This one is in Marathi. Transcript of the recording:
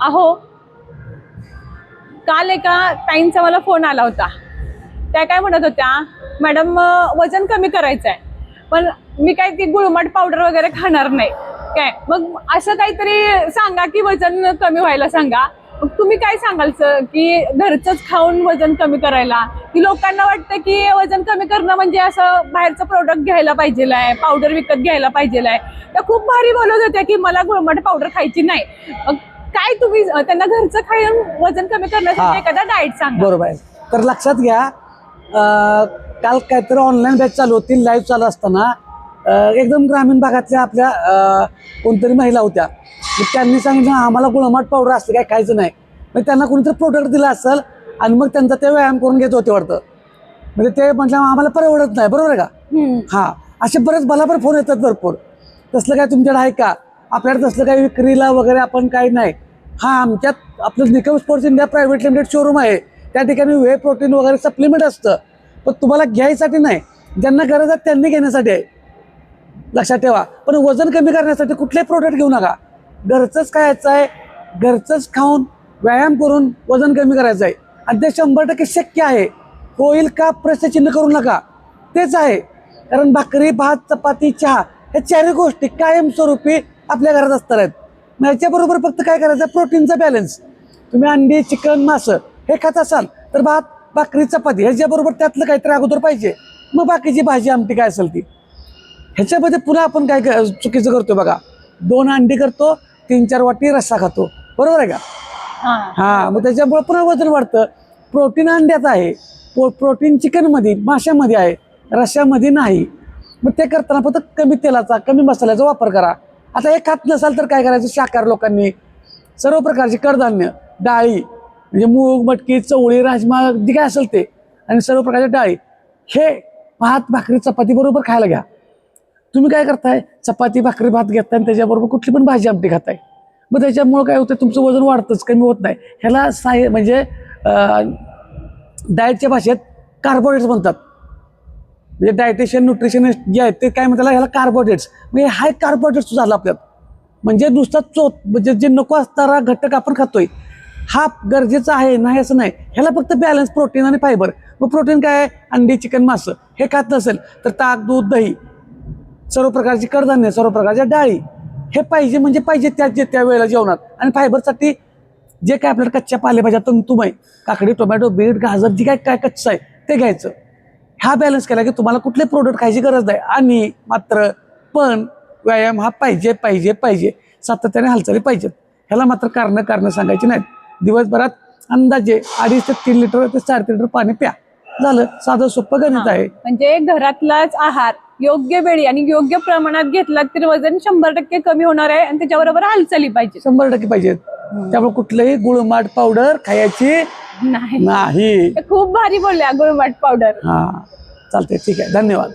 अहो, काल एका ताईंचा मला फोन आला होता. त्या काय म्हणत होत्या, मॅडम वजन कमी करायचं आहे, पण मी काय ती गुळमट पावडर वगैरे खाणार नाही काय. मग असं काहीतरी सांगा की वजन कमी व्हायला सांगा. मग तुम्ही काय सांगाल की घरचंच खाऊन वजन कमी करायला, की लोकांना वाटतं की वजन कमी करणं म्हणजे असं बाहेरचं प्रोडक्ट घ्यायला पाहिजे आहे, पावडर विकत घ्यायला पाहिजे आहे. त्या खूप भारी बोलत होत्या की मला गुळमट पावडर खायची नाही. काय तुम्ही त्यांना घरचं खाऊन वजन कमी करण्यासाठी एखादा डाएट सांगा. बरोबर आहे. तर लक्षात घ्या, काल काहीतरी ऑनलाईन बॅच चालू होती, लाईव्ह चालू असताना एकदम ग्रामीण भागातल्या आपल्या कोणतरी महिला होत्या. त्यांनी सांगितलं आम्हाला गुळमट पावडर असते काय खायचं नाही. मग त्यांना कोणीतरी प्रोडक्ट दिलं असेल आणि मग त्यांचा ते व्यायाम करून घेत होते वाटतं. म्हणजे ते म्हटलं आम्हाला परवडत नाही. बरोबर आहे का? हा, असे बरेच भलाभर फोन येतात भरपूर. तसलं काय तुमच्याकडे आहे का? आपल्याकडे तसलं काही विक्रीला वगैरे आपण काही नाही. हा, आमच्यात आपलं Nikam sports India private limited showroom आहे. त्या ठिकाणी वे प्रोटीन वगैरे सप्लिमेंट असतं, पण तुम्हाला घ्यायसाठी नाही, ज्यांना गरज आहे त्यांनी घेण्यासाठी आहे. लक्षात ठेवा. पण वजन कमी करण्यासाठी कुठलेही प्रोडक्ट घेऊ नका. घरचंच खायचं आहे, घरचंच खाऊन व्यायाम करून वजन कमी करायचं आहे. आणि ते 100% शक्य आहे. होईल का प्रश्नचिन्ह करू नका, तेच आहे. कारण भाकरी, भात, चपाती, चहा हे चारही गोष्टी कायमस्वरूपी आपल्या घरात असतात आहेत. मग याच्याबरोबर फक्त काय करायचं, प्रोटीनचा बॅलन्स. तुम्ही अंडी, चिकन, मासं हे खात असाल तर भात, भाकरी, चपाती ह्याच्याबरोबर त्यातलं काहीतरी अगोदर पाहिजे. मग बाकीची भाजी आमटी काय असेल ती. ह्याच्यामध्ये पुन्हा आपण काय चुकीचं करतो बघा. 2 अंडी करतो, 3-4 वाटी रस्सा खातो. बरोबर आहे का? हा, मग त्याच्यामुळे पुन्हा वजन वाढतं. प्रोटीन अंड्यात आहे, प्रोटीन चिकनमध्ये, माशामध्ये आहे, रश्श्यामध्ये नाही. मग ते करताना फक्त कमी तेलाचा, कमी मसाल्याचा वापर करा. आता हे खात नसाल तर काय करायचं, शाकाहार लोकांनी सर्व प्रकारची कडधान्य, डाळी म्हणजे मूग, मटकी, चवळी, राजमा जे काय असेल ते, आणि सर्व प्रकारच्या डाळी हे भात, भाकरी, चपाती बरोबर खायला घ्या. तुम्ही काय करताय, चपाती, भाकरी, भात घेताय आणि त्याच्याबरोबर कुठली पण भाजी आमटी खाताय. मग त्याच्यामुळे काय होतं, तुमचं वजन वाढतंच, कमी होत नाही. ह्याला म्हणजे डाएटच्या भाषेत कार्बोहायड्रेट्स म्हणतात. म्हणजे डायटिशियन, न्यूट्रिशनिस्ट जे आहेत ते काय म्हणतात, ह्याला कार्बोहायड्रेट्स. म्हणजे हाय कार्बोहायड्रेट्स झालं आपल्यात. म्हणजे नुसता म्हणजे जे नको असणारा घटक आपण खातोय हा गरजेचा आहे नाही असं नाही. ह्याला फक्त बॅलन्स प्रोटीन आणि फायबर. मग प्रोटीन काय आहे, अंडी, चिकन, मासं हे खात नसेल तर ताक, दूध, दही, सर्व प्रकारची कडधान्य, सर्व प्रकारच्या डाळी हे पाहिजे म्हणजे पाहिजे त्या वेळेला जेवणात. आणि फायबरसाठी जे काय आपल्याला कच्च्या पालेभाज्या, तंतुमय, काकडी, टोमॅटो, बीट, गाजर जे काय काय कच्चं आहे ते घ्यायचं. हा बॅलन्स केला की तुम्हाला कुठले प्रोडक्ट खायची गरज नाही. आणि मात्र पण व्यायाम हा पाहिजे पाहिजे पाहिजे, सातत्याने हालचाली पाहिजेत. ह्याला मात्र कारणं सांगायची नाहीत. दिवसभरात अंदाजे 2.5 ते 3 लिटर ते 4 लिटर पाणी प्या. झालं, साधं सोपं गणित आहे. म्हणजे घरातलाच आहार योग्य वेळी आणि योग्य प्रमाणात घेतला तर वजन 100% कमी होणार आहे. आणि त्याच्याबरोबर हालचाली पाहिजे, 100% पाहिजेत. त्यामुळे कुठलंही गुळमाट पावडर खायची नाही. खूप भारी बोलल्या गुळमट पावडर. हा, चालते, ठीक आहे, धन्यवाद.